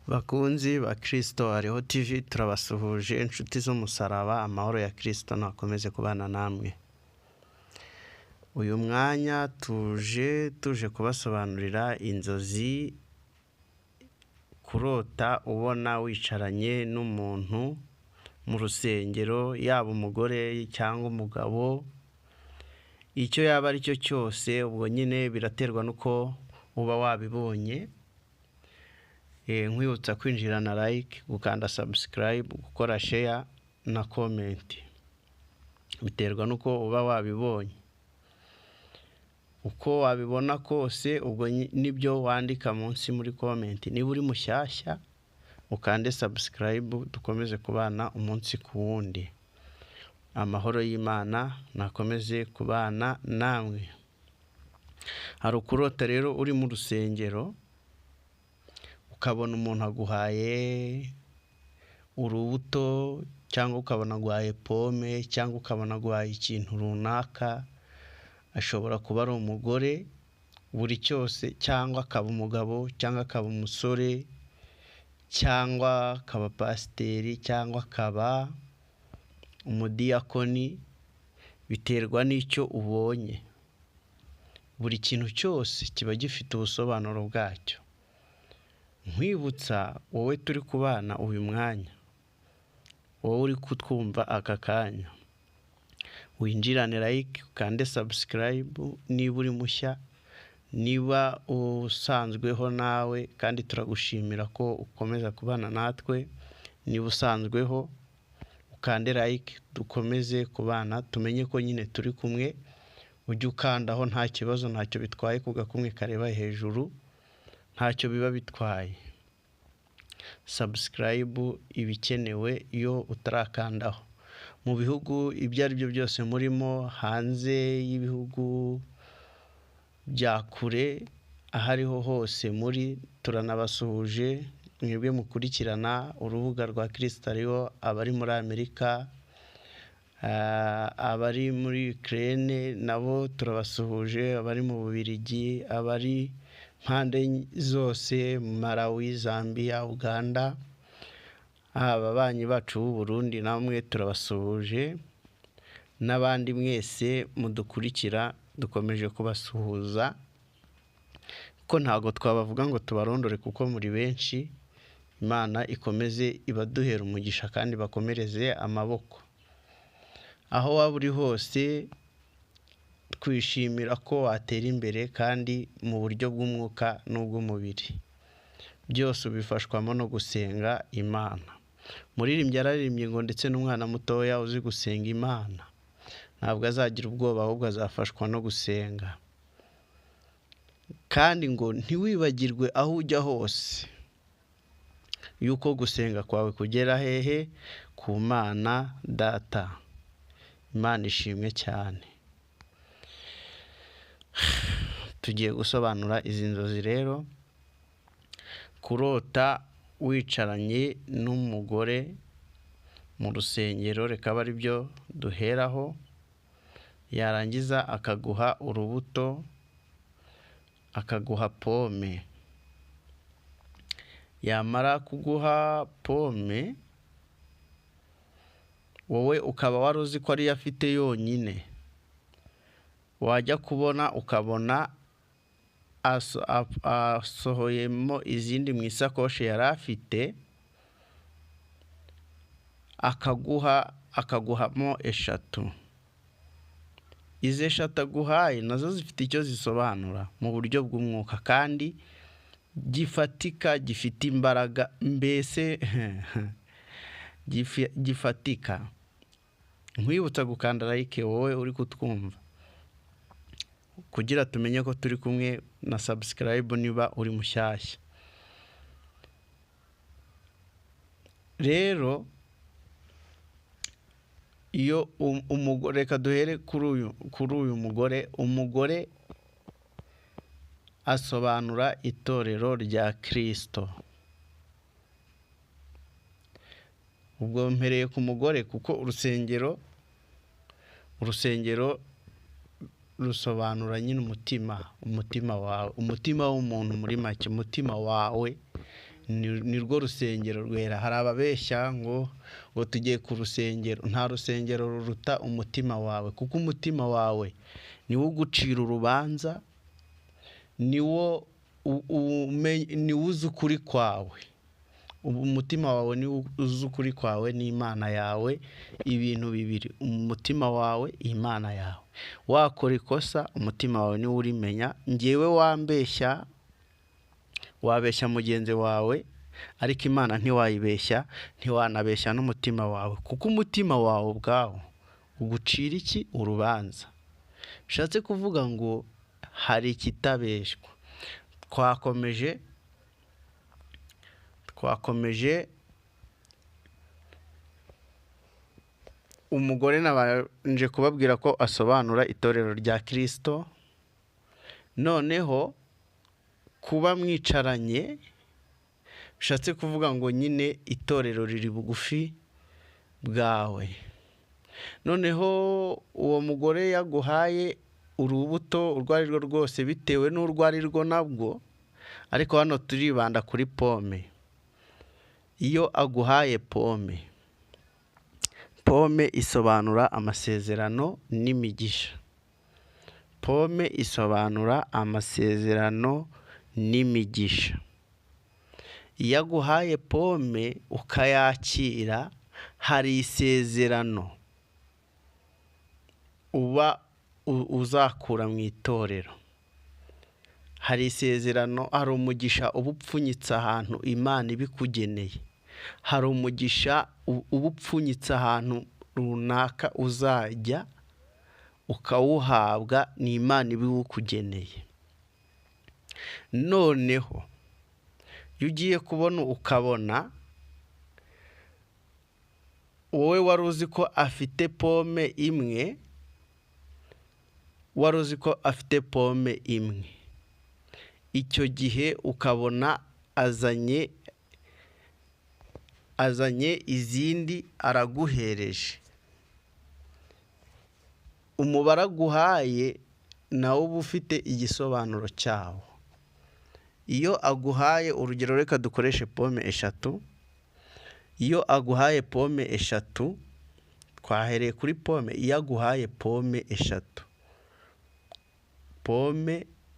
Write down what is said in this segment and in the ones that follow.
Bakunzi ba Kristo hariho TV turabasuhuje inshuti z'umusaraba, amahoro ya Kristo nakomeze kubana namwe. Uyu mwanya tuje kubasobanurira inzozi, kurota ubona wicaranye n'umuntu mu rusengero, yaba umugore cyangwa umugabo, icyo yaba ari cyo cyose, ubwo nyine biraterwa nuko uba wabibonye. Nkwibutsa kwinjira na like, gukanda subscribe, gukora share na comment. Biterwa nuko uba wabibonye. Uko wabibona kose ubwo nibyo wandika munsi muri comment. Niba uri mushyashya ukande subscribe, dukomeze kubana umunsi ku wundi. Amahoro y'Imana nakomeze kubana namwe. Hari ukurota rero uri mu rusengero ukabona umuntu aguhaye urubuto, cyangwa ukabona aguhaye pome, cyangwa ukabona aguhaye ikintu runaka. Ashobora kuba ari umugore buri cyose, cyangwa akaba umugabo, cyangwa akaba umusore, cyangwa akaba pasiteri, cyangwa akaba umudiyakoni. Biterwa n'icyo ubonye. Buri kintu cyose kiba gifite ubusobanuro bwacyo. Nkwibutsa wowe turi kubana uyu mwanya, wowe uri kutwumva aka kanya, winjirane like, ukande subscribe niba uri mushya. Niba usanzweho nawe kandi turagushimira ko ukomeza kubana natwe, niba usanzweho ukande like, dukomeze kubana, tumenye ko nyine turi kumwe. Ujye ukandaho nta kibazo, ntacyo bitwaye, kuga kumwe kareba hejuru ntacyo biba bitwaye. Subscribe ibikenewe iyo utarakandaho. Mu bihugu ibyo ari byo byose murimo, hanze y'ibihugu bya kure, ahariho hose muri, turanabasuhuje. Mwebwe mukurikirana urubuga rwa Kristo, ariho abari muri Amerika, abari muri Ukraine nabo turabasuhuje, abari mu Bubiligi, abari mpande zose, Malawi, Zambia, Uganda, ababanyi bacu b'u Burundi namwe turabasuhuje, n'abandi mwese mudukurikira dukomeje kubasuhuza, ko ntago twabavuga ngo tubarondore kuko muri benshi. Imana ikomeze ibaduhera umugisha kandi bakomereze amaboko. Aho waba uri hose, twishimira ko watera imbere kandi mu buryo bw'umwuka n'ubw'umubiri. Byose ubifashwamo no gusenga Imana. Muririmbyi yararirimbye ngo ndetse n'umwana mutoya uzi gusenga Imana ntabwo azagira ubwoba, ahubwo azafashwa no gusenga. Kandi ngo ntiwibagirwe aho ujya hose yuko gusenga kwawe kugera hehe? Ku Mana Data. Imana ishimwe cyane. Tugiye gusobanura izi nzozi rero. Kurota wicaranye n'umugore mu rusengero, reka ari byo duheraho. Yarangiza akaguha urubuto, akaguha pome. Yamara kuguha pome, wowe ukaba wari uzi ko ariyo afite yonyine. Wajya kubona ukabona asohoyemo izindi mu isakoshi yari afite, akaguhamo 3. Izi 3 aguhaye nazo zifite icyo zisobanura mu buryo bw'umwuka kandi gifatika, gifite imbaraga, mbese gifatika. Nkwibutsa gukanda like wowe uri kutwumva, kugira tumenye ko turi kumwe, na subscribe niba uri mushyashya. Rero iyo umugore, reka duhere kuri uyu mugore. Umugore asobanura itorero rya Kristo. Ubwo mpereye ku mugore kuko urusengero rusobanura nyine umutima wawe, umutima w'umuntu muri make, umutima wawe ni rwo rusengero rwera. Hari ababeshya ngo tugiye ku rusengero. Nta rusengero ruruta umutima wawe, kuko umutima wawe niwo ugucira urubanza, niwo uzi ukuri kwawe. Umutima wawe niwo uzi ukuri kwawe n'Imana yawe, ibintu bibiri: umutima wawe, Imana yawe. Wakora ikosa, umutima wawe niwo urimenya. Njyewe wabeshya mugenzi wawe, ariko Imana ntiwayibeshya, ntiwanabeshya n'umutima wawe, kuko umutima wawe ubwawo ugucira iki? Urubanza. Bishatse kuvuga ngo hari ikitabeshwa. Twakomeje umugore nabanje kubabwira ko asobanura itorero rya Kristo. Noneho kuba mwicaranye bishatse kuvuga ngo nyine itorero riri bugufi bwawe. Noneho uwo mugore yaguhaye urubuto urwo ari rwo rwose, bitewe n'urwo ari rwo nabwo, ariko hano turibanda kuri pome. Iyo aguhaye pome isobanura amasezerano n'imigisha. Pome isobanura amasezerano n'imigisha. Iyo aguhaye pome ukayakira, hari isezerano uba uzakura mu itorero. Hari isezerano, hari umugisha uba upfunyitse ahantu Imana ibikugeneye. Hari umugisha uba upfunyitse ahantu runaka uzajya ukawuhabwa, ni Imana ibiwukugeneye. Noneho iyo ugiye kubona ukabona wowe wari uzi ko afite pome imwe, icyo gihe ukabona azanye izindi araguhereje, umubare aguhaye nawo uba ufite igisobanuro cyawo. Iyo aguhaye urugero, reka dukoreshe pome eshatu. Iyo aguhaye pome eshatu, twahereye kuri pome. Iyo aguhaye pome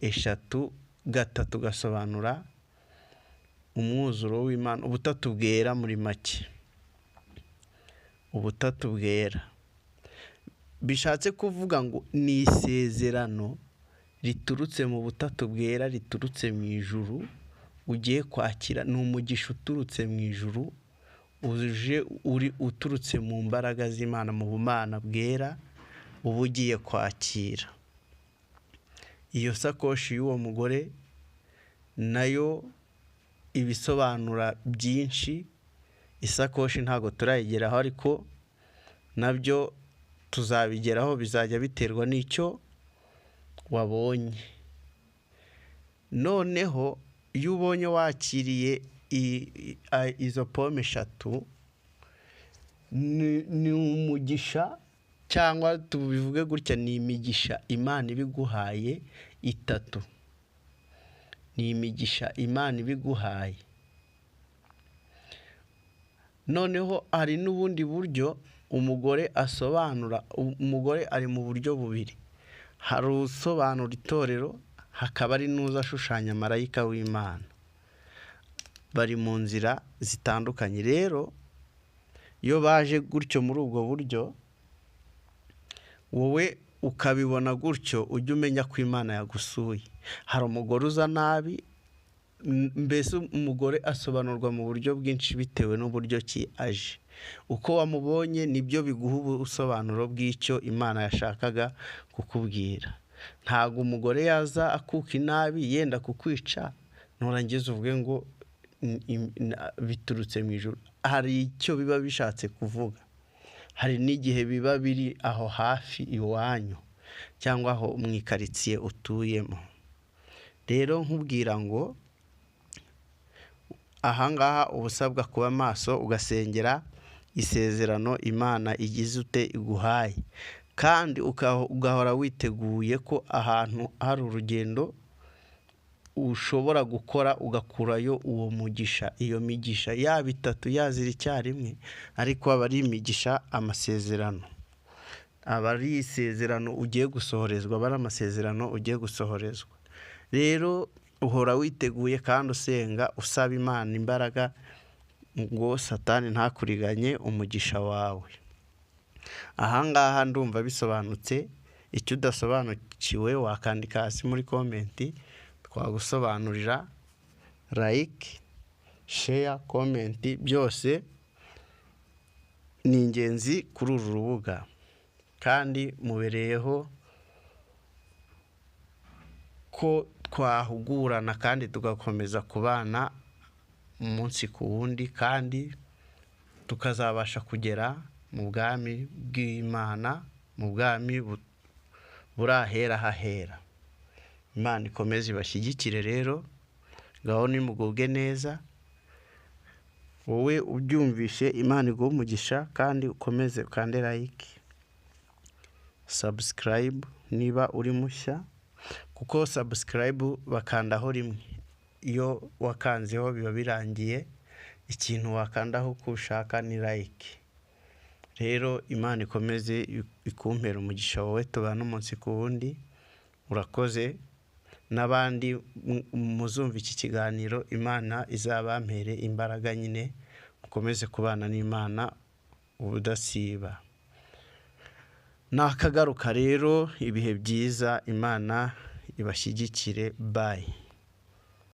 eshatu, gatatu gasobanura umwuzuro w'Imana, ubutatu bwera. Muri make, ubutatu bwera bishatse kuvuga ngo ni isezerano riturutse mu butatu bwera, riturutse mu ijuru, ugiye kwakira. Ni umugisha uturutse mu ijuru, uturutse mu mbaraga z'Imana, mu bumana bwera, uba ugiye kwakira. Iyo sakoshi y'uwo mugore nayo ibisobanura byinshi. Isakoshi ntabwo turayigeraho, ariko nabyo tuzabigeraho, bizajya biterwa n'icyo wabonye. Noneho iyo ubonye wakiriye izo pome eshatu, ni umugisha, cyangwa tubivuge gutya, ni imigisha Imana ibiguhaye itatu. Ni imigisha Imana ibiguhaye. Noneho hari n'ubundi buryo umugore asobanura. Umugore ari mu buryo bubiri: hari usobanura itorero, hakaba ari n'uza ashushanya marayika w'Imana. Bari mu nzira zitandukanye. Rero iyo baje gutyo muri ubwo buryo, wowe ukabibona gutyo, ujye umenya ko Imana yagusuye. Hari umugore uza nabi. Mbese umugore asobanurwa mu buryo bwinshi bitewe n'uburyo ki aje. Uko wamubonye nibyo biguha ubusobanuro bw'icyo Imana yashakaga kukubwira. Ntabwo umugore yaza akuka inabi yenda kukwica, nurangiza uvuge ngo biturutse mu ijuru. Hari icyo biba bishatse kuvuga. Hari n'igihe biba biri aho hafi iwanyu, cyangwa aho mu ikaritsiye utuyemo. Rero nkubwira ngo ahangaha uba usabwa kuba maso, ugasengera isezerano Imana igize iguhaye, kandi ugahora witeguye ko ahantu hari urugendo ushobora gukora ugakurayo uwo mugisha, iyo migisha yaba itatu yazira icyarimwe, ariko aba ari imigisha, amasezerano, aba ari isezerano ugiye gusohorezwa, aba ari amasezerano ugiye gusohorezwa. Rero uhora witeguye kandi usenga usaba Imana imbaraga ngo Satani ntakuriganye umugisha wawe. Ahangaha ndumva bisobanutse. Icyo udasobanukiwe wakandika hasi muri komenti twagusobanurira. Like, share, comment byose ni ingenzi kuri uru rubuga, kandi mubereyeho ko twahugurana kandi tugakomeza kubana umunsi ku wundi, kandi tukazabasha kugera mu bwami bw'Imana, mu bwami burahera hahera. Imana ikomeze ibashyigikire rero, ngaho nimugubwe neza. Wowe ubyumvishe, Imana iguhe umugisha, kandi ukomeze ukande like, subscribe niba uri mushya, kuko subscribe bakandaho rimwe, iyo wakanzeho biba birangiye. Ikintu wakandaho uko ushaka ni like. Rero Imana ikomeze ikumpera umugisha wowe tubana umunsi ku wundi. Urakoze. N'abandi muzumva iki kiganiro, Imana izabampere imbaraga nyine, mukomeze kubana n'Imana ubudasiba. Nakagaruka rero, ibihe byiza, Imana ibashyigikire. Bye.